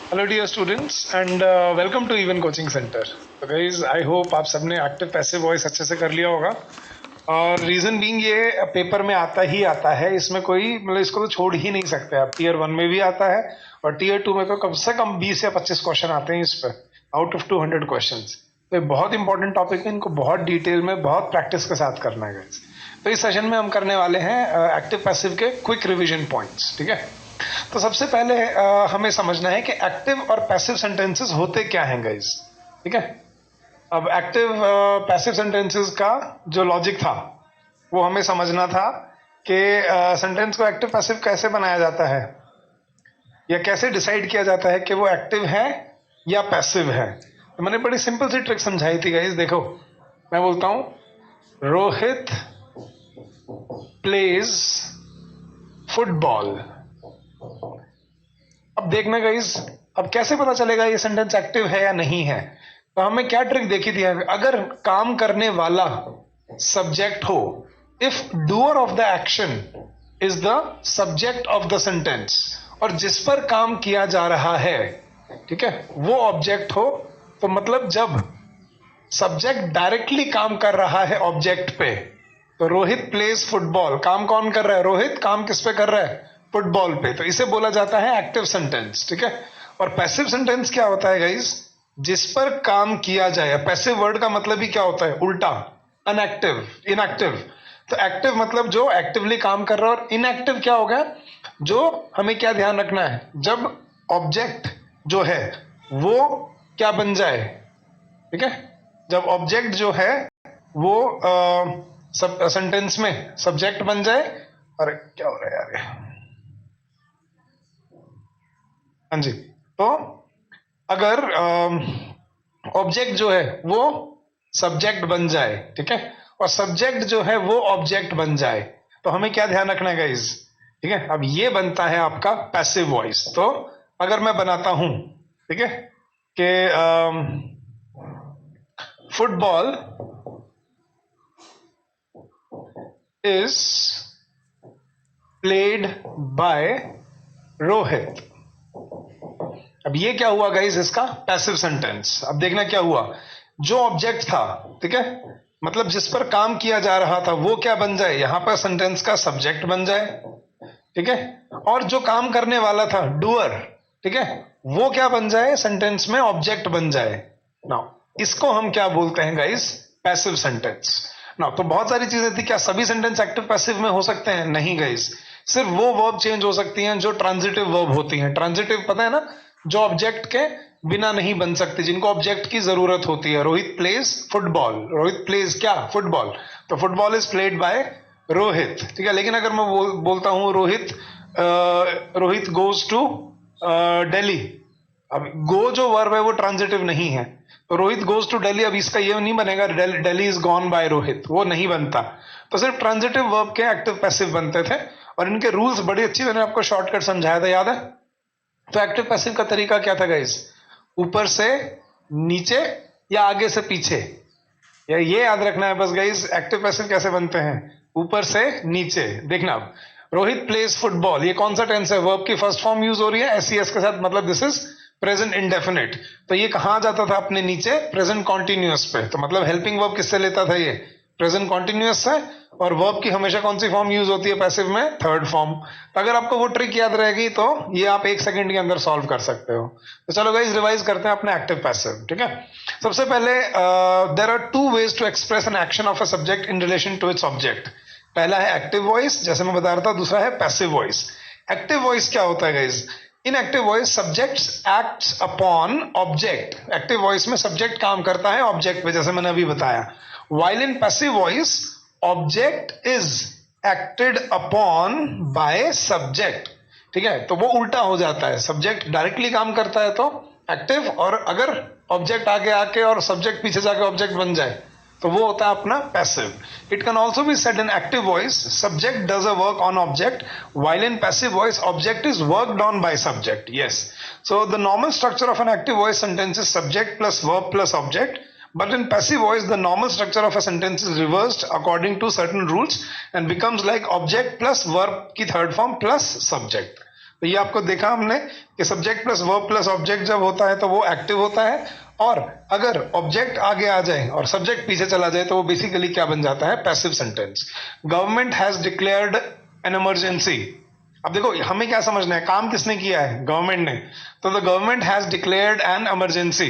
Hello dear students and welcome to even coaching centre. तो guys I hope आप सबने active passive voice अच्छे से कर लिया होगा। और रीजन बीइंग ये पेपर में आता ही आता है, इसमें कोई मतलब इसको तो छोड़ ही नहीं सकते आप। टीयर 1 में भी आता है और टीयर 2 में तो कम से कम 20 या 25 क्वेश्चन आते हैं इस पर, आउट ऑफ 200 क्वेश्चन। तो ये बहुत इंपॉर्टेंट टॉपिक है, इनको बहुत डिटेल में बहुत प्रैक्टिस के साथ करना है गाइज। तो इस सेशन में हम करने वाले हैं एक्टिव पैसिव के क्विक रिविजन पॉइंट्स। ठीक है, तो सबसे पहले हमें समझना है कि एक्टिव और पैसिव सेंटेंसेस होते क्या हैं गाइस। ठीक है, अब एक्टिव पैसिव सेंटेंसेस का जो लॉजिक था वो हमें समझना था कि सेंटेंस को एक्टिव पैसिव कैसे बनाया जाता है या कैसे डिसाइड किया जाता है कि वो एक्टिव है या पैसिव है। तो मैंने बड़ी सिंपल सी ट्रिक समझाई थी गाइस। देखो, मैं बोलता हूं रोहित प्लेज फुटबॉल। अब देखना गाइस, अब कैसे पता चलेगा ये सेंटेंस एक्टिव है या नहीं है। तो हमें क्या ट्रिक देखी थी, अगर काम करने वाला सब्जेक्ट हो, if doer of the action is the subject of the sentence, और जिस पर काम किया जा रहा है, ठीक है, वो ऑब्जेक्ट हो, तो मतलब जब सब्जेक्ट डायरेक्टली काम कर रहा है ऑब्जेक्ट पे, तो रोहित प्लेज फुटबॉल, काम कौन कर रहा है? रोहित काम किस पे कर रहा है? फुटबॉल पे। तो इसे बोला जाता है एक्टिव सेंटेंस। ठीक है, और पैसिव सेंटेंस क्या होता है गाइस? जिस पर काम किया जाए। पैसिव वर्ड का मतलब ही क्या होता है? उल्टा, अनएक्टिव, इनएक्टिव। तो एक्टिव मतलब जो एक्टिवली काम कर रहा है, और इनएक्टिव क्या होगा? जो हमें क्या ध्यान रखना है, जब ऑब्जेक्ट जो है वो क्या बन जाए। ठीक है, जब ऑब्जेक्ट जो है वो सब सेंटेंस में सब्जेक्ट बन जाए। अरे क्या हो रहा है यार ये? हाँ जी, तो अगर ऑब्जेक्ट जो है वो सब्जेक्ट बन जाए, ठीक है, और सब्जेक्ट जो है वो ऑब्जेक्ट बन जाए, तो हमें क्या ध्यान रखना है गाइस? ठीक है, अब ये बनता है आपका पैसिव वॉइस। तो अगर मैं बनाता हूं, ठीक है, कि football is played by Rohit. अब ये क्या हुआ गाइस? इसका पैसिव सेंटेंस। अब देखना क्या हुआ, जो ऑब्जेक्ट था, ठीक है, मतलब जिस पर काम किया जा रहा था, वो क्या बन जाए? यहां पर सेंटेंस का सब्जेक्ट बन जाए। ठीक है, और जो काम करने वाला था, डूअर, ठीक है, वो क्या बन जाए? सेंटेंस में ऑब्जेक्ट बन जाए। नाउ इसको हम क्या बोलते हैं गाइस? Passive sentence. नाउ तो बहुत सारी चीजें थी, क्या सभी सेंटेंस एक्टिव पैसिव में हो सकते हैं? नहीं गाइस, सिर्फ वो वर्ब चेंज हो सकती हैं जो ट्रांजिटिव वर्ब होती हैं। ट्रांजिटिव पता है ना, जो ऑब्जेक्ट के बिना नहीं बन सकती, जिनको ऑब्जेक्ट की जरूरत होती है। Rohit plays football, Rohit plays क्या? फुटबॉल। तो football is played by Rohit. ठीक है, लेकिन अगर मैं बोलता हूं रोहित गोज टू दिल्ली, अब गो जो वर्ब है वो ट्रांजिटिव नहीं है, तो रोहित गोज टू दिल्ली, अब इसका ये नहीं बनेगा Delhi is gone by Rohit, वो नहीं बनता। तो सिर्फ ट्रांजिटिव वर्ब के एक्टिव पैसिव बनते थे, और इनके रूल्स बड़ी अच्छी मैंने आपको शॉर्टकट समझाया था, याद है? तो एक्टिव पैसिव का तरीका क्या था गाइस? ऊपर से नीचे या आगे से पीछे, या ये याद रखना है बस गाइस। एक्टिव पैसिव कैसे बनते हैं? ऊपर से नीचे। देखना, अब रोहित प्लेज फुटबॉल, ये कौन सा टेंस है? वर्ब की फर्स्ट फॉर्म यूज हो रही है एसईएस के साथ, मतलब दिस इज प्रेजेंट इंडेफिनिट। तो ये कहां जाता था अपने नीचे? प्रेजेंट कॉन्टिन्यूअस पे। तो मतलब हेल्पिंग वर्ब किससे लेता था? ये प्रेजेंट कॉन्टिन्यूअस से। और वर्ब की हमेशा कौन सी फॉर्म यूज होती है पैसिव में? Third form. तो अगर आपको वो ट्रिक याद रहेगी तो ये आप 1 सेकंड के अंदर सॉल्व कर सकते हो। तो चलो गाइस रिवाइज करते हैं अपने एक्टिव पैसिव। ठीक है, सबसे पहले there are two ways to express an action of a subject in relation to its object. पहला है एक्टिव वॉइस, जैसे मैं बता रहा था, दूसरा है पैसिव वॉइस। एक्टिव वॉइस क्या होता है गाइस? इन active voice subjects acts upon object. Active voice में सब्जेक्ट काम करता है ऑब्जेक्ट पे, जैसे मैंने अभी बताया। while in passive voice object is acted upon by subject। ठीक है, तो वो उल्टा हो जाता है, सब्जेक्ट डायरेक्टली काम करता है तो एक्टिव, और अगर ऑब्जेक्ट आगे आके और सब्जेक्ट पीछे जाके ऑब्जेक्ट बन जाए तो वो होता है अपना passive. It can also be said in active voice subject does a work on object, while in passive voice object is worked on by subject। yes, so the normal structure of an active voice sentence is subject plus verb plus object, but in passive voice the normal structure of a sentence is reversed according to certain rules and becomes like object plus verb की third form plus subject। तो ये आपको देखा हमने कि subject plus verb plus object जब होता है तो वो एक्टिव होता है, और अगर ऑब्जेक्ट आगे आ जाए और सब्जेक्ट पीछे चला जाए तो वो बेसिकली क्या बन जाता है, passive sentence. Government has declared an emergency. अब देखो हमें क्या समझना है, काम किसने किया है, गवर्नमेंट ने। तो the government has declared an emergency,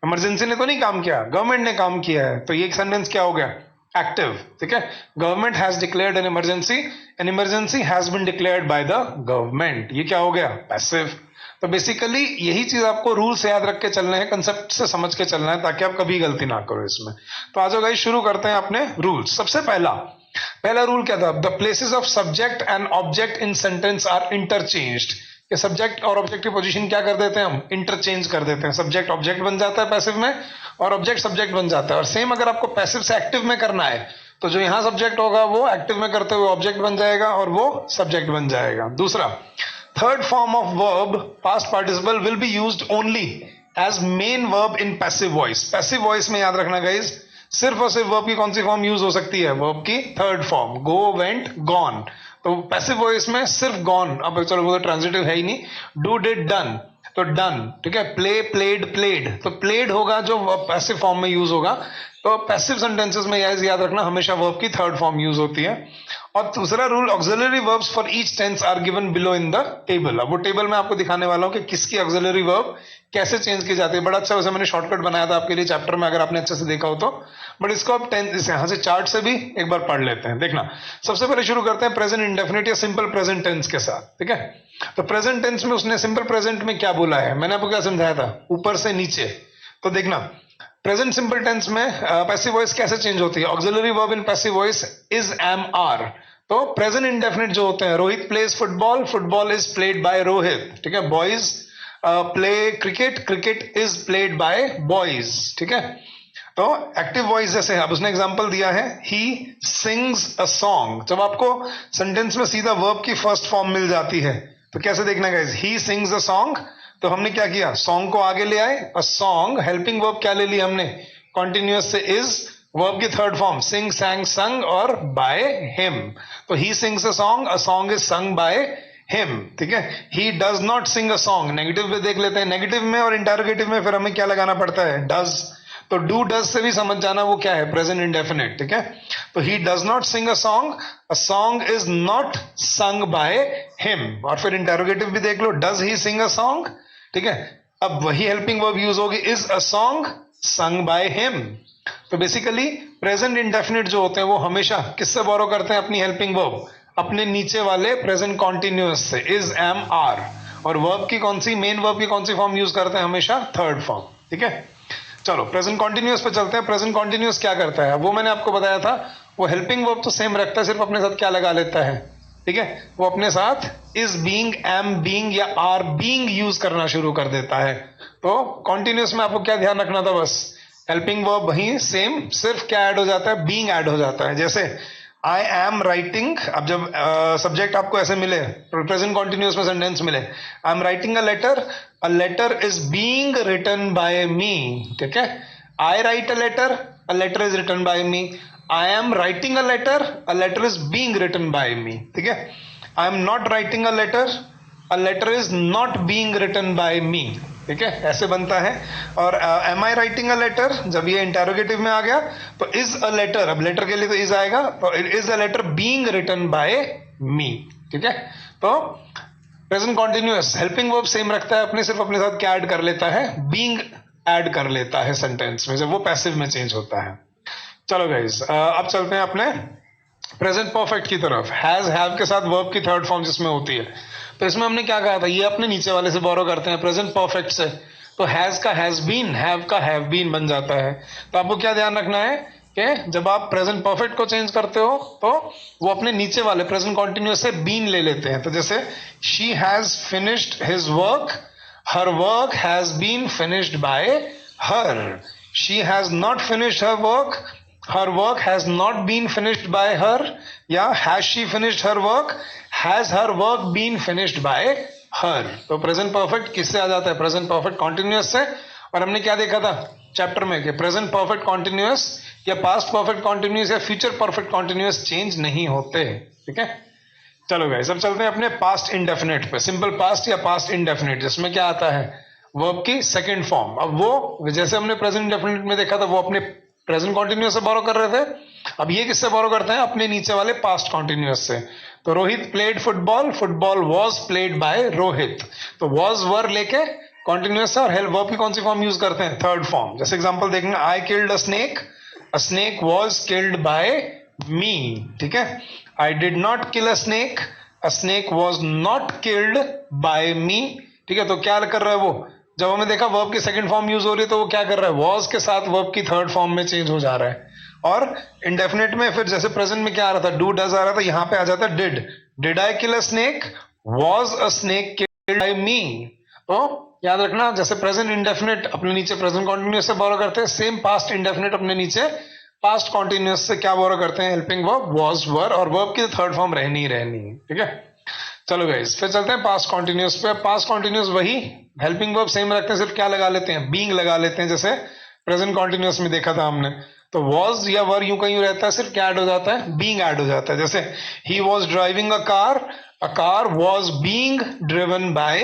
emergency ने तो नहीं काम किया, गवर्नमेंट ने काम किया है, तो ये एक सेंटेंस क्या हो गया, एक्टिव। ठीक है, government has declared an emergency has been declared by the government, ये क्या हो गया, पैसिव। तो बेसिकली यही चीज आपको रूल से याद रख के चलना है, कंसेप्ट से समझ के चलना है, ताकि आप कभी गलती ना करो इसमें। तो आज गाइस शुरू करते हैं अपने रूल्स। सबसे पहला रूल क्या था, the places of subject and object in sentence are interchanged. कि सब्जेक्ट और ऑब्जेक्ट की पोजीशन क्या कर देते हैं, हम इंटरचेंज कर देते हैं। सब्जेक्ट ऑब्जेक्ट बन जाता है पैसिव में, और ऑब्जेक्ट सब्जेक्ट बन जाता है। और सेम अगर आपको पैसिव से एक्टिव में करना है तो जो यहां सब्जेक्ट होगा वो एक्टिव में करते हुए ऑब्जेक्ट बन जाएगा और वो सब्जेक्ट बन जाएगा। दूसरा, third form of verb past participle will be used only as main verb in passive voice. Passive voice में याद रखना गाइस, सिर्फ और सिर्फ वर्ब की कौन सी फॉर्म यूज हो सकती है, वर्ब की थर्ड फॉर्म, गो, वेंट, गॉन। तो पैसिव वॉइस में सिर्फ गॉन, अब चलो वो तो ट्रांजिटिव है ही नहीं, डू, डिड, डन, तो डन। ठीक है, प्ले, प्लेड, प्लेड, तो प्लेड होगा जो पैसिव फॉर्म में यूज होगा। तो पैसिव सेंटेंसेस में याद रखना हमेशा वर्ब की थर्ड फॉर्म यूज होती है। और दूसरा rule, auxiliary verbs for each tense are given below in the table. अब वो टेबल में आपको दिखाने वाला हूं कि किसकी ऑक्सिलरी वर्ब कैसे चेंज की जाती है। बड़ा अच्छा वैसे मैंने शॉर्टकट बनाया था आपके लिए चैप्टर में, अगर आपने अच्छे से देखा हो तो। बट इसको आप यहां से चार्ट से भी एक बार पढ़ लेते हैं। देखना, सबसे पहले शुरू करते हैं प्रेजेंट इंडेफिनिट या सिंपल प्रेजेंट टेंस के साथ। ठीक है, तो प्रेजेंट टेंस में उसने सिंपल प्रेजेंट में क्या बोला है, मैंने आपको क्या समझाया था, ऊपर से नीचे। तो देखना, प्रेजेंट सिंपल टेंस में पैसिव वॉइस कैसे चेंज होती है, auxiliary verb in passive voice is, am, are. तो प्रेजेंट इंडेफिनिट जो होते हैं, Rohit plays football, football is played by Rohit. ठीक है, boys play cricket, cricket is played by boys. ठीक है, तो एक्टिव वॉइस जैसे अब उसने एग्जांपल दिया है, ही सिंग्स अ सॉन्ग। जब आपको सेंटेंस में सीधा वर्ब की फर्स्ट फॉर्म मिल जाती है तो कैसे देखना guys, he sings a song, तो हमने क्या किया, सॉन्ग को आगे ले आए, और सॉन्ग हेल्पिंग वर्ब क्या ले ली हमने, कॉन्टिन्यूअस से इज, वर्ब की third form sing, sang, sung, और बाय हिम। तो he sings a song is sung by him. ठीक है, he does not sing a song, negative में देख लेते हैं, नेगेटिव में और इंटरोगेटिव में फिर हमें क्या लगाना पड़ता है, डज। तो डू डज से भी समझ जाना वो क्या है, प्रेजेंट इंडेफिनिट। ठीक है, तो he does not sing a song is not sung by him. और फिर इंटरोगेटिव भी देख लो, does he Singh a song. ठीक है, अब वही हेल्पिंग वर्ब यूज होगी, इज अ सॉन्ग संग बाय हिम। तो बेसिकली प्रेजेंट इंडेफिनिट जो होते हैं वो हमेशा किससे बोरो करते हैं, अपनी हेल्पिंग वर्ब, अपने नीचे वाले प्रेजेंट कॉन्टिन्यूअस से, इज, एम, आर। और वर्ब की कौन सी, मेन वर्ब की कौन सी फॉर्म यूज करते हैं, हमेशा थर्ड फॉर्म। ठीक है, चलो प्रेजेंट कॉन्टिन्यूअस पे चलते हैं। प्रेजेंट कॉन्टिन्यूअस क्या करता है, वो मैंने आपको बताया था, वो हेल्पिंग वर्ब तो सेम रखता है, सिर्फ अपने साथ क्या लगा लेता है। ठीक है, वो अपने साथ इज बीइंग, एम बीइंग या आर बीइंग यूज करना शुरू कर देता है। तो कॉन्टिन्यूअस में आपको क्या ध्यान रखना था, बस हेल्पिंग वर्ब वही सेम, सिर्फ क्या ऐड हो जाता है, बीइंग ऐड हो जाता है। जैसे आई एम राइटिंग, अब जब सब्जेक्ट आपको ऐसे मिले, प्रेजेंट कॉन्टिन्यूअस में सेंटेंस मिले, I am writing a letter is being written by me. ठीक है, I write a letter is written by me. I am writing a letter is being written by me. ठीक है, I am not writing a letter is not being written by me. ठीक है, ऐसे बनता है। और am I writing a letter, जब ये इंटेरोगेटिव में आ गया तो इज अ लेटर, अब लेटर के लिए तो इज आएगा, तो is a letter being written by me. ठीक है, तो present continuous helping verb same रखता है, अपने सिर्फ अपने साथ क्या ऐड कर लेता है, बीइंग ऐड कर लेता है सेंटेंस में, जब वो पैसिव में चेंज होता है। चलो गाइस, अब चलते हैं अपने प्रेजेंट परफेक्ट की तरफ। हैज, हैव के साथ वर्ब की थर्ड फॉर्म जिसमें होती है, तो इसमें हमने क्या कहा था, ये अपने नीचे वाले से बोरो करते हैं प्रेजेंट परफेक्ट से। तो हैज का हैज बीन, हैव का हैव बीन बन जाता है। तो आपको क्या ध्यान रखना है कि जब आप प्रेजेंट परफेक्ट को चेंज करते हो तो वो अपने नीचे वाले प्रेजेंट कॉन्टिन्यूअस से बीन ले लेते हैं। तो जैसे she has finished his work, her work has been finished by her. She has not finished her work, her work has not been finished by her, या has she finished her work, has her work been finished by her। तो present perfect किससे आ जाता है, present perfect continuous से। और हमने क्या देखा था चैप्टर में कि प्रेजेंट परफेक्ट कॉन्टिन्यूअस या पास्ट परफेक्ट कॉन्टिन्यूअस या फ्यूचर परफेक्ट कॉन्टिन्यूअस चेंज नहीं होते। ठीक है, चलो गाइस, अब चलते हैं अपने पास्ट इंडेफिनिट पे, सिंपल पास्ट या पास्ट इंडेफिनिट, जिसमें क्या आता है, वर्ब की सेकंड फॉर्म। अब वो जैसे हमने प्रेजेंट इंडेफिनिट में देखा था, वो अपने प्रेजेंट कॉन्टिन्यूअस से बोरो कर रहे थे। अब ये किससे बोरो करते हैं, अपने नीचे वाले पास्ट कॉन्टिन्यूअस से। तो Rohit played football, football was played by Rohit. तो वॉज वर लेके कॉन्टिन्यूअस से, और हेल्प वर्ब की कौन सी फॉर्म यूज करते हैं, थर्ड फॉर्म। जैसे एग्जांपल देखना, I killed a snake was killed by me. ठीक है, I did not kill a snake was not killed by me. ठीक है, तो क्या कर रहा है वो, जब हमने देखा वर्ब की सेकंड फॉर्म यूज हो रही है, तो वो क्या कर रहा है, वॉज के साथ वर्ब की थर्ड फॉर्म में चेंज हो जा रहा है। और इंडेफिनिट में फिर जैसे प्रेजेंट में क्या आ रहा था, डू डज आ रहा था, यहां पे आ जाता है did. Did I kill a snake, was a snake killed by me. तो याद रखना, जैसे प्रेजेंट इंडेफिनिट अपने नीचे प्रेजेंट कॉन्टिन्यूअस से बोरो करते हैं, सेम पास्ट इंडेफिनिट अपने नीचे पास्ट कॉन्टिन्यूअस से क्या बोरो करते हैं, हेल्पिंग वर्ब वॉज वर, और वर्ब की थर्ड फॉर्म रहनी ही रहनी है। ठीक है, चलो गाइस, फिर चलते हैं पास्ट कॉन्टिन्यूअस पे। पास्ट कॉन्टिन्यूअस वही, हेल्पिंग वर्ब सेम रखते हैं, सिर्फ क्या लगा लेते हैं, बीइंग लगा लेते हैं, जैसे प्रेजेंट कॉन्टिन्यूअस में देखा था हमने। तो वॉज या वर यूं कहीं रहता है, सिर्फ क्या ऐड हो जाता है, बीइंग ऐड हो जाता है। जैसे he was driving a car was being driven by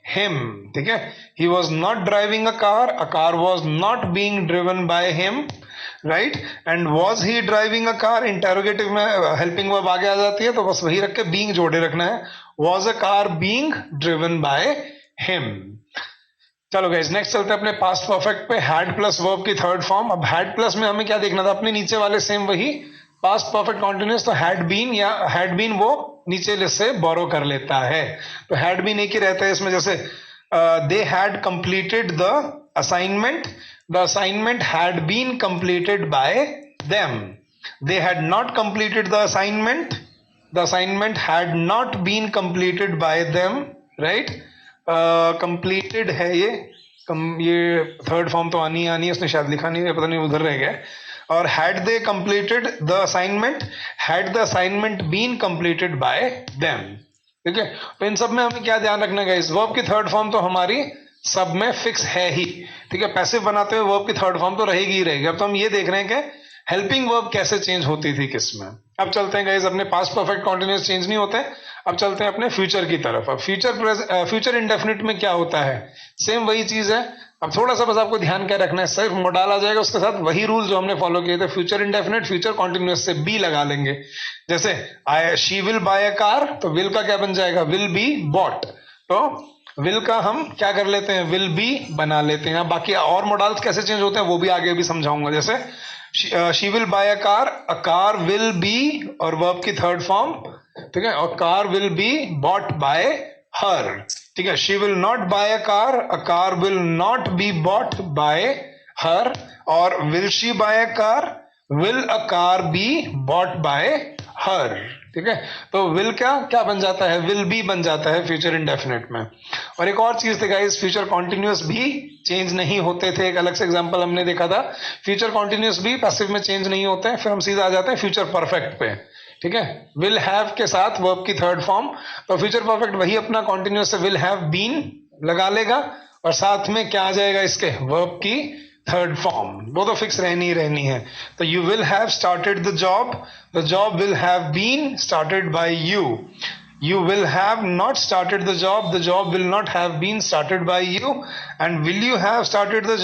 him. ठीक है, he was not driving a car was not being driven by him, right. And was he driving a car, interrogative में helping verb आगे आ जाती है, तो बस वही रख के बीइंग जोड़े रखना है, was a car being driven by him. चलो गाइस, नेक्स्ट चलते हैं अपने पास्ट परफेक्ट पे, हैड प्लस वर्ब की थर्ड फॉर्म। अब हैड प्लस में हमें क्या देखना था, अपने नीचे वाले सेम वही पास्ट परफेक्ट कॉन्टिन्यूअस, तो हैड बीन या हैड बीन वो नीचे से बोरो कर लेता है। तो हैड बीन एक ही रहता है इसमें, जैसे they had completed the assignment, the assignment had been completed by them. They had not completed the assignment had not been completed by them, right. Completed है ये थर्ड फॉर्म तो आनी है, इसने शायद लिखा नहीं है, पता नहीं उधर रह गया। और had they completed the assignment, had the assignment been completed by them. ठीक है, तो इन सब में हमें क्या ध्यान रखना है, इस वर्ब की थर्ड फॉर्म तो हमारी सब में फिक्स है ही। ठीक है, पैसिव बनाते हुए वर्ब की थर्ड फॉर्म तो रहेगी ही रहेगी। अब तो हम ये देख रहे हैं कि हेल्पिंग वर्ब कैसे चेंज होती थी किसमें। अब चलते हैं गाइस, अपने पास्ट परफेक्ट कॉन्टिन्यूअस चेंज नहीं होते, अब चलते हैं अपने फ्यूचर की तरफ। अब फ्यूचर इंडेफिनिट में क्या होता है, सेम वही चीज है। अब थोड़ा सा बस आपको ध्यान क्या रखना है, सिर्फ मोडाल आ जाएगा, उसके साथ वही रूल जो हमने फॉलो किए थे। फ्यूचर इंडेफिनिट फ्यूचर कॉन्टिन्यूअस से बी लगा लेंगे। जैसे she will buy a car, तो विल का क्या बन जाएगा, विल बी बॉट। तो विल का हम क्या कर लेते हैं, विल बी बना लेते हैं। बाकी और मॉडल्स कैसे चेंज होते हैं वो भी आगे भी समझाऊंगा। जैसे she will buy a car will be, और वर्ब की थर्ड फॉर्म, ठीक है, और car will be bought by her. ठीक है, she will not buy a car will not be bought by her. और will she buy a car, will a car be bought by her. ठीक है, तो will क्या क्या बन जाता है, विल बी बन जाता है फ्यूचर इंडेफिनिट में। और एक और चीज थी गाइस, फ्यूचर कॉन्टिन्यूअस भी चेंज नहीं होते थे, एक अलग से एग्जांपल हमने देखा था। फ्यूचर कॉन्टिन्यूअस भी पैसिव में चेंज नहीं होते हैं। फिर हम सीधा आ जाते हैं फ्यूचर परफेक्ट पे। ठीक है, विल हैव के साथ वर्ब की थर्ड फॉर्म, तो फ्यूचर परफेक्ट वही अपना कॉन्टिन्यूअस से विल हैव बीन लगा लेगा, और साथ में क्या आ जाएगा इसके, वर्ब की थर्ड फॉर्म। वो तो फिक्स रहनी ही रहनी है। तो you will have started the job will have been started by you. You will have not started the job will not have been started by you. And will you have started the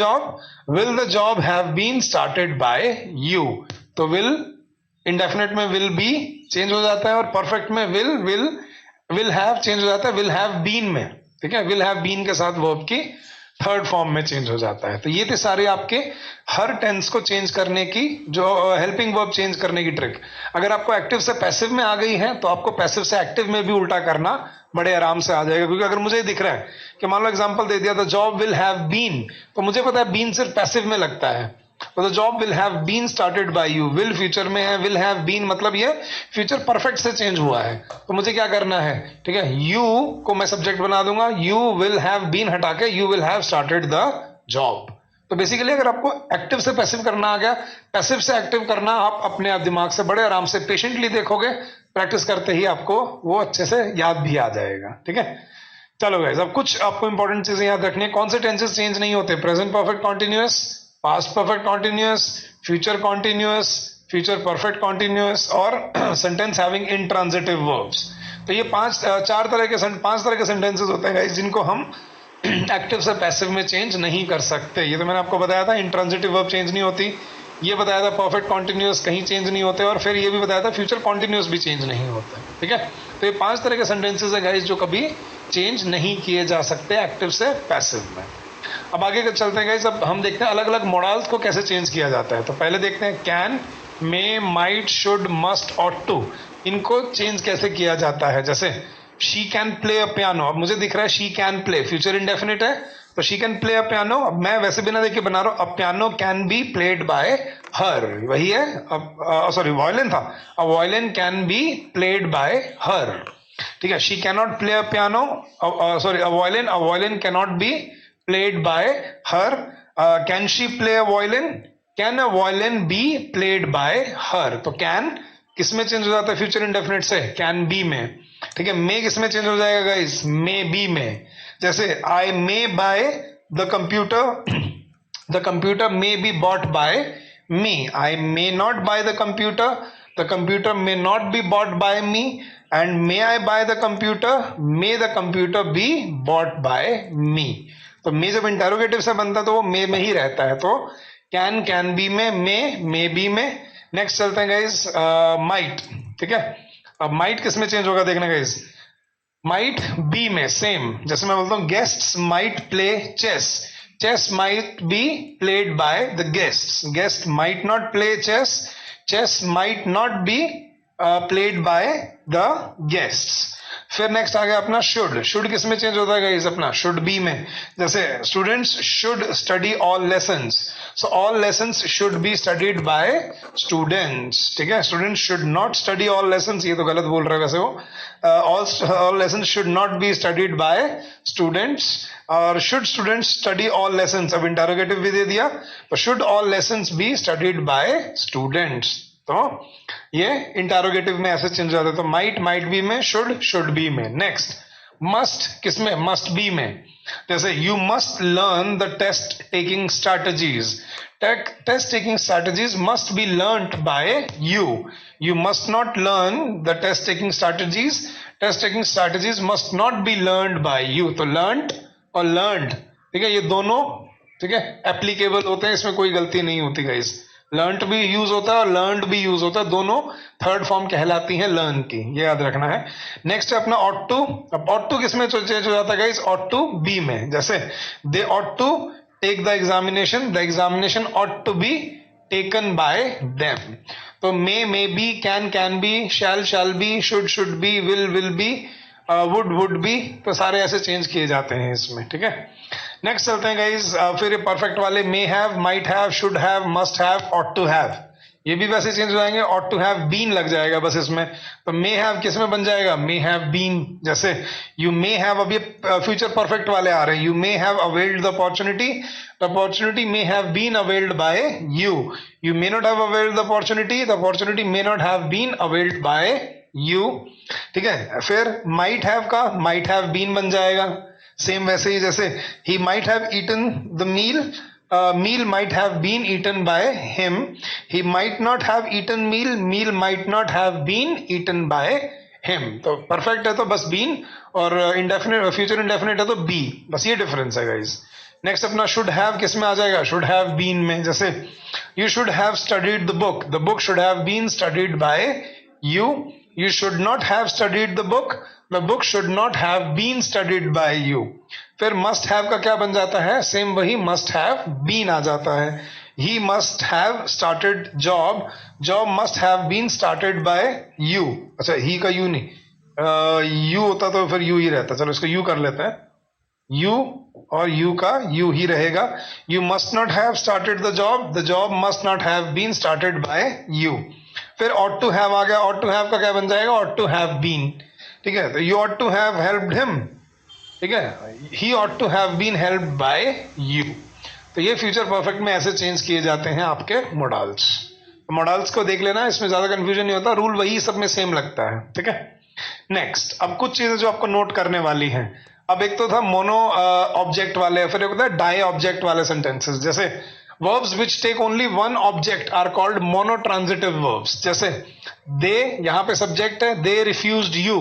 job have been started by you. तो will indefinite में will be change हो जाता है, और perfect में will have change हो जाता है will have been में। ठीक है, will have been के साथ वर्ब की थर्ड फॉर्म में चेंज हो जाता है। तो ये थे सारे आपके हर टेंस को चेंज करने की, जो हेल्पिंग वर्ब चेंज करने की ट्रिक। अगर आपको एक्टिव से पैसिव में आ गई है, तो आपको पैसिव से एक्टिव में भी उल्टा करना बड़े आराम से आ जाएगा। क्योंकि अगर मुझे दिख रहा है कि मान लो एग्जांपल दे दिया, the job will have been, तो मुझे पता है बीन सिर्फ पैसिव में लगता है, तो the job will have been started by you. Will future में है, विल हैव बीन मतलब ये फ्यूचर परफेक्ट से चेंज हुआ है। तो मुझे क्या करना है, ठीक है, यू को मैं सब्जेक्ट बना दूंगा, यू विल हैव बीन हटा के you will have started the job. तो बेसिकली अगर आपको एक्टिव से पैसिव करना आ गया, पैसिव से एक्टिव करना आप अपने आप दिमाग से बड़े आराम से पेशेंटली देखोगे, प्रैक्टिस करते ही आपको वो अच्छे से याद भी आ जाएगा। ठीक है, चलो गाइस, अब कुछ आपको इंपॉर्टेंट चीजें याद रखनी है। कौन से टेंसेस चेंज नहीं होते, present perfect continuous, past perfect continuous, future continuous, future perfect continuous, और सेंटेंस हैविंग इंट्रांजिटिव वर्ब्स। तो ये पांच तरह के सेंटेंसेस होते हैं गाइस जिनको हम एक्टिव से पैसिव में चेंज नहीं कर सकते। ये तो मैंने आपको बताया था, इंट्रांजिटिव वर्ब चेंज नहीं होती, ये बताया था परफेक्ट कॉन्टिन्यूअस कहीं चेंज नहीं होते, और फिर ये भी बताया था फ्यूचर कॉन्टिन्यूअस भी चेंज नहीं होता। ठीक है, तो ये पांच तरह के सेंटेंसेस है गाइस जो कभी चेंज नहीं किए जा सकते एक्टिव से पैसिव में। अब आगे का चलते हैं गाइस, अब हम देखते हैं अलग अलग मोडाल्स को कैसे चेंज किया जाता है। तो पहले देखते हैं can, may, might, should, must, ought to, इनको चेंज कैसे किया जाता है। जैसे she can play a piano, अब मुझे दिख रहा है she can play, future indefinite है, तो she can play a piano. अब मैं वैसे बिना देखे बना रहा हूं, a piano can be played by her, वही है, सॉरी वायलिन था, a violin can be played by her. ठीक है, she can not play a piano, sorry a violin can not be played by her. Can she play a violin, can a violin B played by हर। तो can किस में change हो जाता है future indefinite से, can be में। ठीक है, मे किस में चेंज हो जाएगा गाइस, मे बी में। जैसे I may buy the computer may be bought by me, I may not buy the computer may not be bought by me, and may I buy the computer be bought by me. तो may जब interrogative से बनता है तो वो मे में ही रहता है, तो कैन बी में, मे बी में। नेक्स्ट चलते हैं गाइस, माइट। ठीक है, अब माइट किस में चेंज होगा देखना गाइस, माइट बी में, सेम जैसे मैं बोलता हूं guests might play chess, chess might be played by the guests, guest might not play chess, chess might not be played by the guests. फिर नेक्स्ट आ गया अपना शुड, शुड किस में चेंज होता है गाइस अपना, शुड बी में। जैसे students should study all lessons, so all lessons should be studied by students. ठीक है, students should not study all lessons, ये तो गलत बोल रहा है वैसे वो, all lessons should not be studied by students. और should students study all lessons, अब इंटरोगेटिव भी दे दिया, तो should all lessons be studied by students. तो ये इंटरोगेटिव में ऐसे चेंज जाता है, तो माइट बी में, शुड बी में। नेक्स्ट मस्ट किसमें, मस्ट बी में। जैसे you must learn the test taking strategies, test taking strategies must be learned by you, you must not learn the test taking strategies must not be learned by you. तो learned और learned, ठीक है, ये दोनों ठीक है applicable होते हैं, इसमें कोई गलती नहीं होती गाइस। लर्नड भी यूज होता है और लर्नड भी यूज होता है, दोनों थर्ड फॉर्म कहलाती है लर्न की, ये याद रखना है। नेक्स्ट है अपना ऑट टू, अब ऑट टू किसमें चेंज हो जाता है गाइस, ऑट टू बी में। जैसे they ought to take the examination ought to be taken by them. तो may be, can be, shall be, should be, will be, would be, तो सारे ऐसे चेंज किए जाते हैं इसमें। ठीक है, नेक्स्ट चलते हैं गाइस, फिर परफेक्ट वाले may have, might have, should have, must have, ought to have, ये भी वैसे चेंज हो जाएंगे, ऑट टू हैव बीन लग जाएगा बस इसमें। तो मे हैव किस में बन जाएगा, मे हैव बीन। जैसे यू मे हैव, अब ये फ्यूचर परफेक्ट वाले आ रहे हैं, you may have availed the opportunity may have been availed by you may not have availed the opportunity may not have been availed by you. ठीक है, फिर माइट हैव का माइट हैव बीन बन जाएगा, सेम वैसे ही जैसे ही might have eaten the meal might have been eaten by him, he might not have eaten meal might not have been eaten by him. तो परफेक्ट है तो बस बीन, और इंडेफिनिट फ्यूचर इंडेफिनिट है तो बी, बस ये डिफरेंस है गाइस। नेक्स्ट अपना शुड हैव किस में आ जाएगा, शुड हैव बीन में। जैसे you should have studied the book should have been studied by you should not have studied the book should not have been studied by you। फिर must have का क्या बन जाता है, सेम वही must have been आ जाता है। he must have started job must have been started by you। अच्छा he का you नहीं, you होता तो फिर you ही रहता, चलो इसको you कर लेते हैं, you और you का you ही रहेगा। you must not have started the job must not have been started by you। फिर ought to have आ गया, ought to have का क्या बन जाएगा, ought to have been। ठीक है, तो you ought to have helped him, ठीक है, he ought to have been helped by you। तो ये फ्यूचर परफेक्ट में ऐसे चेंज किए जाते हैं आपके मॉडल्स को देख लेना, इसमें ज्यादा कंफ्यूजन नहीं होता, रूल वही सब में सेम लगता है। ठीक है, नेक्स्ट अब कुछ चीजें जो आपको नोट करने वाली हैं। अब एक तो था मोनो ऑब्जेक्ट वाले, फिर एक होता है डाई ऑब्जेक्ट वाले सेंटेंसेस। जैसे Verbs which take only one object are called monotransitive verbs. जैसे they, यहाँ पे सब्जेक्ट है, they refused you,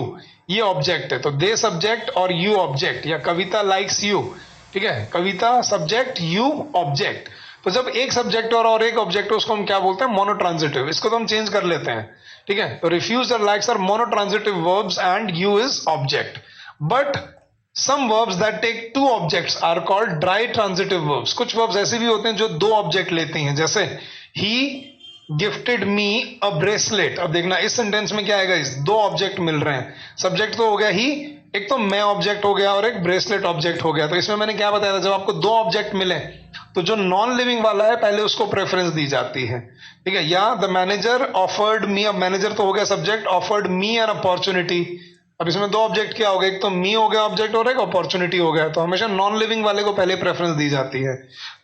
ये ऑब्जेक्ट है, तो they सब्जेक्ट और you ऑब्जेक्ट, या कविता likes you, ठीक है, कविता सब्जेक्ट you ऑब्जेक्ट। तो जब एक सब्जेक्ट और एक ऑब्जेक्ट, उसको हम क्या बोलते हैं, मोनोट्रांजिटिव। इसको तो हम चेंज कर लेते हैं, ठीक है। तो रिफ्यूज और likes are monotransitive verbs and you is object. But some verbs that take two objects are called ditransitive verbs. कुछ वर्ब्स ऐसे भी होते हैं जो दो ऑब्जेक्ट लेते हैं, जैसे ही गिफ्टेड मी अ ब्रेसलेट। अब देखना इस सेंटेंस में क्या आएगा, इस दो ऑब्जेक्ट मिल रहे हैं, सब्जेक्ट तो हो गया ही, एक तो मैं ऑब्जेक्ट हो गया और एक ब्रेसलेट ऑब्जेक्ट हो गया। तो इसमें मैंने क्या बताया था, जब आपको दो ऑब्जेक्ट मिले तो जो नॉन लिविंग वाला है पहले उसको प्रेफरेंस दी जाती है, ठीक है। या द मैनेजर ऑफर्ड मी, अब मैनेजर तो हो गया subject, offered me an opportunity. अब इसमें दो ऑब्जेक्ट क्या हो गए, एक तो मी हो गया ऑब्जेक्ट और एक अपॉर्चुनिटी हो गया, तो हमेशा नॉन लिविंग वाले को पहले प्रेफरेंस दी जाती है।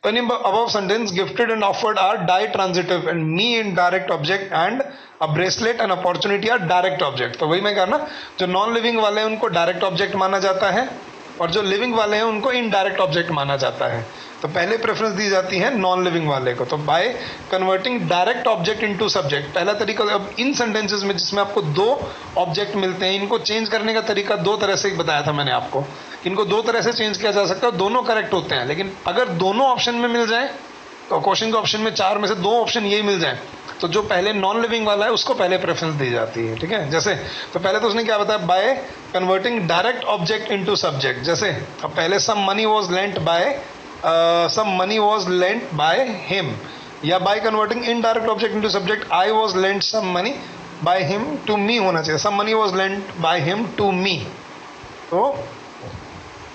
तो in above sentence gifted and offered are ditransitive and me indirect object and a bracelet and opportunity are direct object. तो वही मैं कहा ना, जो नॉन लिविंग वाले हैं उनको डायरेक्ट ऑब्जेक्ट माना जाता है और जो लिविंग वाले हैं उनको इनडायरेक्ट ऑब्जेक्ट माना जाता है। तो पहले प्रेफरेंस दी जाती है नॉन लिविंग वाले को। तो bye converting direct object into subject, पहला तरीका। अब इन सेंटेंसेस में जिसमें आपको दो ऑब्जेक्ट मिलते हैं, इनको चेंज करने का तरीका दो तरह से बताया था मैंने आपको। इनको दो तरह से चेंज किया जा सकता है, दोनों करेक्ट होते हैं। लेकिन अगर दोनों ऑप्शन में मिल जाए, तो क्वेश्चन के ऑप्शन में चार में से दो ऑप्शन यही मिल जाए, तो जो पहले नॉन लिविंग वाला है उसको पहले प्रेफरेंस दी जाती है, ठीक है। जैसे तो पहले तो उसने क्या बताया, by converting direct object into subject. जैसे अब पहले some money was lent by him, या by converting indirect object into subject, I was lent some money by him to me होना चाहिए, some money was lent by him to me, तो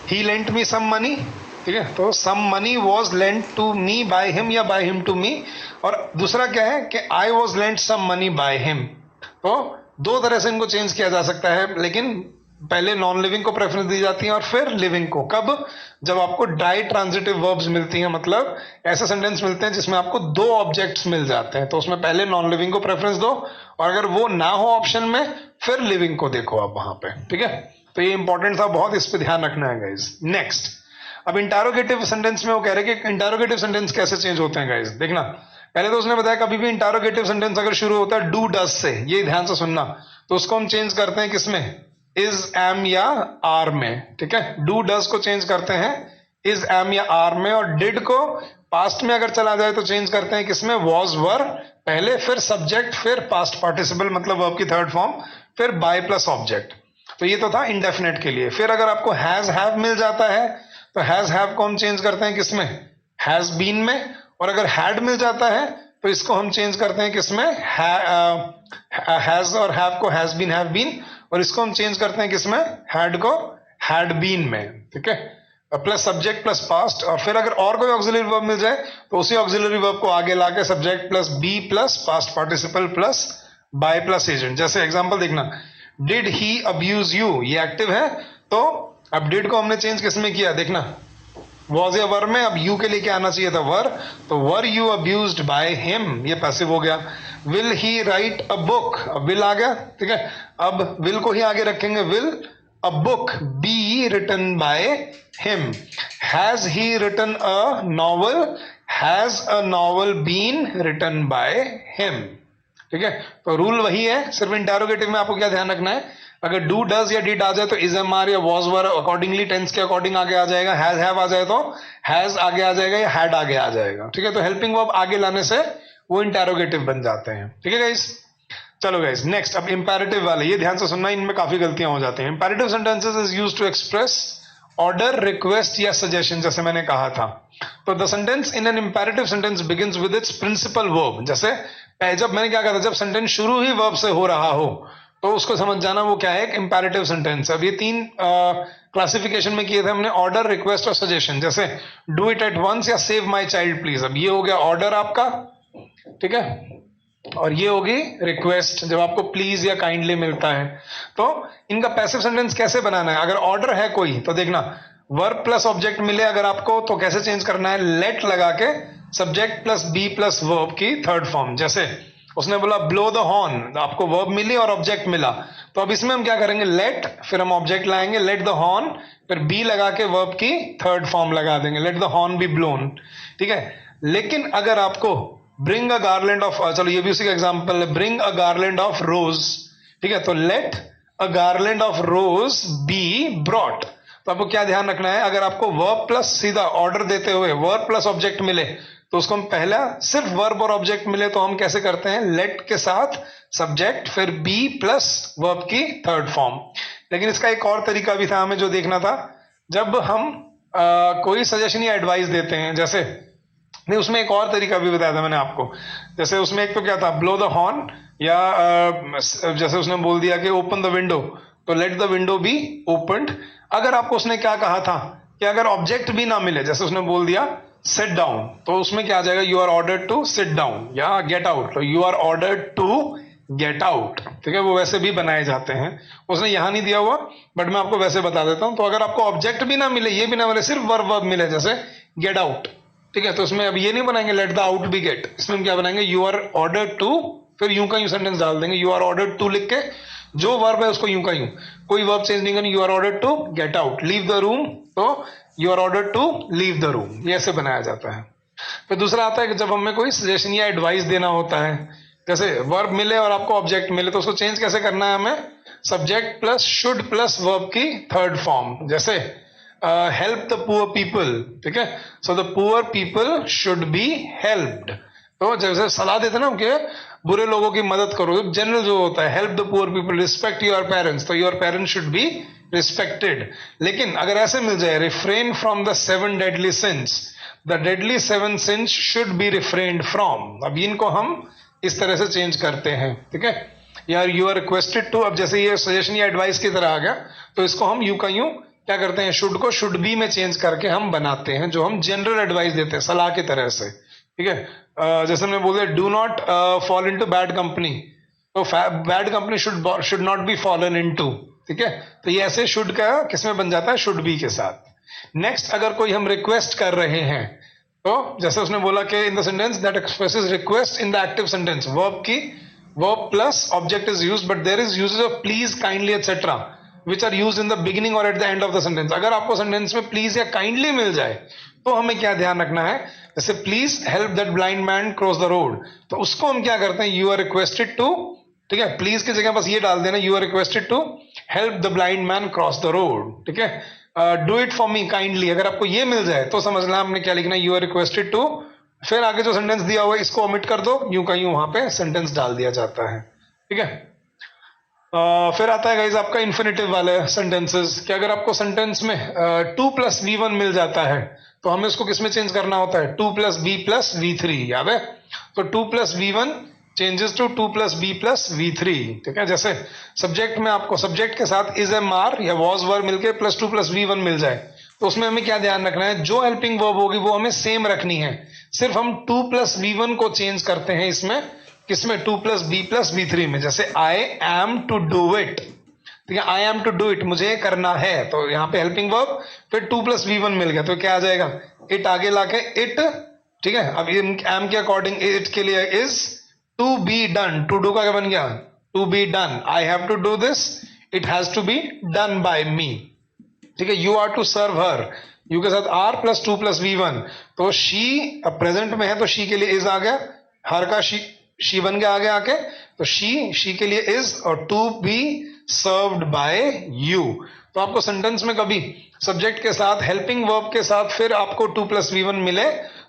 he lent me some money, ठीक है। तो some money was lent to me by him या by him to me. और दूसरा क्या है कि I was lent some money by him. तो दो तरह से इनको चेंज किया जा सकता है, लेकिन पहले नॉन लिविंग को प्रेफरेंस दी जाती है और फिर लिविंग को। कब, जब आपको डाई ट्रांजिटिव वर्ब्स मिलती हैं, मतलब ऐसे सेंटेंस मिलते हैं जिसमें आपको दो ऑब्जेक्ट्स मिल जाते हैं, तो उसमें पहले नॉन लिविंग को प्रेफरेंस दो, और अगर वो ना हो ऑप्शन में फिर लिविंग को देखो आप वहां पे, ठीक है। तो ये इंपॉर्टेंट था बहुत, इस पर ध्यान रखना है गाइज। नेक्स्ट, अब इंटरोगेटिव सेंटेंस में वो कह रहे हैं कि इंटरोगेटिव सेंटेंस कैसे चेंज होते हैं गाइज। देखना, पहले तो उसने बताया कभी भी इंटरोगेटिव सेंटेंस अगर शुरू होता है डू डज से, ये ध्यान से सुनना, तो उसको हम चेंज करते हैं किसमें, इज एम या आर में, ठीक है। डू डज को चेंज करते हैं इज एम या आर में, और डिड को पास्ट में अगर चला जाए तो चेंज करते हैं किसमें, वॉज वर पहले, फिर सब्जेक्ट, फिर पास्ट पार्टिसिपल मतलब वर्ब की थर्ड फॉर्म, फिर बाय प्लस ऑब्जेक्ट। तो ये तो था इंडेफिनेट के लिए। फिर अगर आपको हैज हैव मिल जाता है तो हैज हैव को हम चेंज करते हैं किसमें, हैज बीन में, और अगर हैड मिल जाता है तो इसको हम चेंज करते हैं किसमें, हैज और हैव को हैज बीन हैव बीन, और इसको हम चेंज करते हैं किसमें, हैड को हैड बीन में, ठीक है। प्लस सब्जेक्ट प्लस पास्ट, और फिर अगर और कोई ऑक्सिलरी वर्ब मिल जाए तो उसी ऑक्सिलरी वर्ब को आगे लाके subject plus be plus past participle plus by plus agent. जैसे एग्जांपल देखना, डिड ही अब्यूज यू, ये एक्टिव है, तो अब डिड को हमने चेंज किसमें किया, देखना वॉज या वर में, अब यू के लिए क्या आना चाहिए था, वर, तो were you abused by him, ये पैसिव हो गया। Will he write a book, अब विल आ गया, ठीक है। अब विल को ही आगे रखेंगे, will a book be written by him. Has he written a novel, has a novel been written by him, ठीक है। तो रूल वही है, सिर्फ इंटरोगेटिव में आपको क्या ध्यान रखना है, अगर डू डज या डिड आ जाए तो इज एम आर या वॉज वर अकॉर्डिंगली टेंस के अकॉर्डिंग आगे आ जाएगा, हैज हैव आ जाए तो हैज आगे आ जाएगा या हैड आगे आ जाएगा, ठीक है। तो हेल्पिंग वर्ब आगे लाने से वो इंटरोगेटिव बन जाते हैं, ठीक है गाइस। चलो गाइस नेक्स्ट, अब इंपैरेटिव वाले, ये ध्यान से सुनना, इनमें काफी गलतियां हो जाती हैं। Imperative sentences is used to express order, request या सजेशन, जैसे मैंने कहा था। तो the sentence in an imperative sentence begins with its principal verb. जैसे जब मैंने क्या कहा था, जब सेंटेंस शुरू ही वर्ब से हो रहा हो तो उसको समझ जाना वो क्या है, एक इंपैरेटिव सेंटेंस। अब ये तीन क्लासिफिकेशन में किए थे हमने, ऑर्डर, रिक्वेस्ट और सजेशन। जैसे डू इट एट वंस या सेव माई चाइल्ड प्लीज, अब ये हो गया ऑर्डर आपका, ठीक है, और ये होगी रिक्वेस्ट जब आपको प्लीज या काइंडली मिलता है। तो इनका पैसिव सेंटेंस कैसे बनाना है, अगर ऑर्डर है कोई तो देखना वर्ब प्लस ऑब्जेक्ट मिले अगर आपको तो कैसे चेंज करना है, लेट लगा के subject plus be plus verb की थर्ड फॉर्म। जैसे उसने बोला ब्लो द हॉर्न, आपको वर्ब मिली और ऑब्जेक्ट मिला, तो अब इसमें हम क्या करेंगे, लेट, फिर हम ऑब्जेक्ट लाएंगे लेट द हॉर्न, फिर बी लगा के वर्ब की थर्ड फॉर्म लगा देंगे, let the horn B blown, ठीक है। लेकिन अगर आपको ब्रिंग अ गार्लैंड ऑफ, चलो ये भी उसी का एग्जांपल है, bring a garland of rose, ठीक है, तो let a garland of rose be brought. तो आपको क्या ध्यान रखना है, अगर आपको वर्ब प्लस सीधा ऑर्डर देते हुए वर्ब प्लस ऑब्जेक्ट मिले तो उसको हम पहला सिर्फ वर्ब और ऑब्जेक्ट मिले तो हम कैसे करते हैं, लेट के साथ सब्जेक्ट फिर बी प्लस वर्ब की थर्ड फॉर्म। लेकिन इसका एक और तरीका भी था हमें जो देखना था, जब हम कोई सजेशन या एडवाइस देते हैं, जैसे नहीं उसमें एक और तरीका भी बताया था मैंने आपको, जैसे उसमें एक तो क्या था, ब्लो द हॉर्न, या जैसे उसने बोल दिया कि ओपन द विंडो, तो let the window be opened. अगर आपको उसने क्या कहा था कि अगर ऑब्जेक्ट भी ना मिले, जैसे उसने बोल दिया सिट डाउन, तो उसमें क्या आ जाएगा, you are ordered to sit down, या गेट आउट, तो you are ordered to get out, ठीक है, वो वैसे भी बनाए जाते हैं, उसने यहां नहीं दिया हुआ बट मैं आपको वैसे बता देता हूं। तो अगर आपको ऑब्जेक्ट भी ना मिले, ये भी ना मिले, सिर्फ वर्ब वर्ब मिले, जैसे गेट आउट, ठीक है, तो इसमें अब ये नहीं बनाएंगे let the out be get, इसमें हम क्या बनाएंगे, यू आर ऑर्डर्ड टू, फिर यूं का यूं सेंटेंस डाल देंगे, यू आर ऑर्डर्ड टू लिख के जो वर्ब है उसको यूं का यूं, कोई वर्ब चेंज नहीं करनी, you are ordered to get out, leave the room, तो you are ordered to leave the room, ये ऐसे बनाया जाता है। फिर दूसरा आता है कि जब हमें कोई सजेशन या एडवाइस देना होता है, जैसे वर्ब मिले और आपको ऑब्जेक्ट मिले, तो उसको चेंज कैसे करना है हमें, subject plus should plus verb की थर्ड फॉर्म, जैसे हेल्प द पुअर पीपल, ठीक है, so the poor people should be helped. तो जैसे सलाह देते ना कि बुरे लोगों की मदद करो, जनरल जो होता है, help the poor people, respect your parents, तो your parents should be respected. लेकिन अगर ऐसे मिल जाए, refrain from the 7 deadly sins, the deadly 7 sins should be refrained from, अब इनको हम इस तरह से चेंज करते हैं, ठीक है, यार यू आर रिक्वेस्टेड टू, अब जैसे ये सजेशन या एडवाइस की तरह आ गया, तो इसको हम यू का यूं क्या करते हैं, शुड को शुड बी में चेंज करके हम बनाते हैं, जो हम जनरल एडवाइस देते हैं सलाह की तरह से, ठीक है। जैसे मैं बोल रहा, do not fall into bad company, तो bad company should not be fallen into, ठीक है, तो ये ऐसे शुड का किसमें बन जाता है, शुड बी के साथ। नेक्स्ट, अगर कोई हम रिक्वेस्ट कर रहे हैं, तो जैसे उसने बोला कि in the sentence that expresses request in the active sentence, verb की verb plus object is used, but there is uses of please, kindly etcetera which are used in the beginning और at the end of the sentence. अगर आपको sentence में please या kindly मिल जाए तो हमें क्या ध्यान रखना है, जैसे please help that blind man cross the road, तो उसको हम क्या करते हैं, यू आर रिक्वेस्टेड टू, ठीक है, प्लीज की जगह बस ये डाल देना, you are requested to help the blind man cross the road, ठीक है। Do it for me kindly, अगर आपको ये मिल जाए तो समझना हमने क्या लिखना है, यू आर रिक्वेस्टेड टू, फिर आगे जो सेंटेंस दिया हुआ है इसको ओमिट कर दो, यूं का यूं वहां पे सेंटेंस डाल दिया जाता है, ठीक है। फिर आता है गाइस आपका इन्फिनेटिव वाले सेंटेंसेस, कि अगर आपको सेंटेंस में 2 प्लस V1 मिल जाता है तो हमें उसको किस में चेंज करना होता है, 2 प्लस बी प्लस V3, याद है, तो 2 plus V1 changes to 2 plus be plus V3, ठीक है। जैसे सब्जेक्ट में आपको सब्जेक्ट के साथ इज एम आर या वॉज वर मिलके प्लस 2 प्लस V1 मिल जाए, तो उसमें हमें क्या ध्यान रखना है, जो हेल्पिंग वर्ब होगी वो हमें सेम रखनी है, सिर्फ हम 2 प्लस V1 को चेंज करते हैं इसमें, किसमें, 2 प्लस बी प्लस V3 में, जैसे I am to do it, ठीक है, I am to do it, मुझे करना है, तो यहाँ पे हेल्पिंग वर्ब फिर 2 प्लस V1 मिल गया, तो क्या आ जाएगा, इट आगे लाके इट, ठीक है। अब एम के अकॉर्डिंग इट के लिए is to be done, to do का क्या बन गया, to be done, I have to do this, it has to be done by me, ठीक है। You are to serve her, you के साथ आर प्लस 2 प्लस V1, तो she अब प्रेजेंट में है तो शी के लिए इज आ गया, हर का शी बन गया आगे आके, तो शी के लिए इज, और to be served by you. तो आपको सेंटेंस में कभी सब्जेक्ट के साथ हेल्पिंग वर्ब के साथ फिर आपको 2 प्लस V1 मिले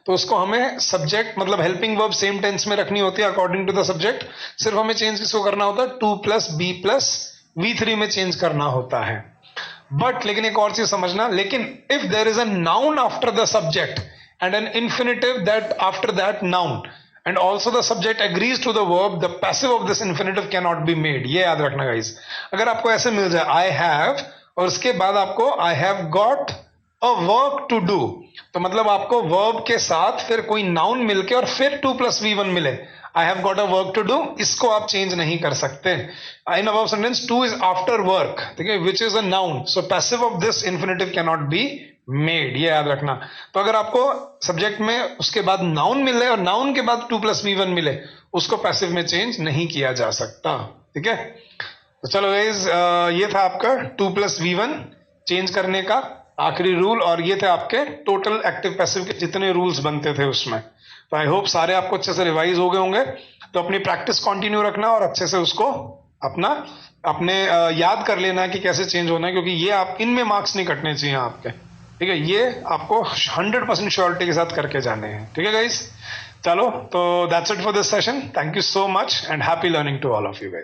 तो उसको हमें सब्जेक्ट मतलब हेल्पिंग वर्ब सेम टेंस में रखनी होती है अकॉर्डिंग टू द सब्जेक्ट, सिर्फ हमें चेंज किसको करना होता है, 2 प्लस बी प्लस V3 में चेंज करना होता है। बट लेकिन एक और चीज समझना, लेकिन if there is a noun after the subject and an infinitive that after that noun and also the subject agrees to the verb, the passive of this infinitive cannot be made, ये याद रखना guys. अगर आपको ऐसे मिल जाए I have और उसके बाद आपको I have got a work to do, तो मतलब आपको verb के साथ फिर कोई noun मिलके और फिर 2 plus V1 मिले, I have got a work to do, इसको आप चेंज नहीं कर सकते। In above sentence 2 is after work, ठीक है, which is a noun, so passive of this infinitive cannot be made, ये याद रखना। तो अगर आपको सब्जेक्ट में उसके बाद नाउन मिले और नाउन के बाद 2 प्लस V1 मिले, उसको पैसिव में चेंज नहीं किया जा सकता, ठीक है। तो चलो गाइस, ये था आपका 2 प्लस V1 चेंज करने का आखिरी रूल, और ये थे आपके टोटल एक्टिव पैसिव के जितने रूल्स बनते थे उसमें। तो आई होप सारे आपको अच्छे से रिवाइज हो गए होंगे। तो अपनी प्रैक्टिस कंटिन्यू रखना और अच्छे से उसको अपना अपने याद कर लेना कि कैसे चेंज होना है, क्योंकि ये आप इनमें मार्क्स नहीं कटने चाहिए आपके, ठीक है। ये आपको 100% श्योरिटी के साथ करके जाने हैं, ठीक है गाइस। चलो, तो that's it for this session. Thank you so much and happy learning to all of you guys.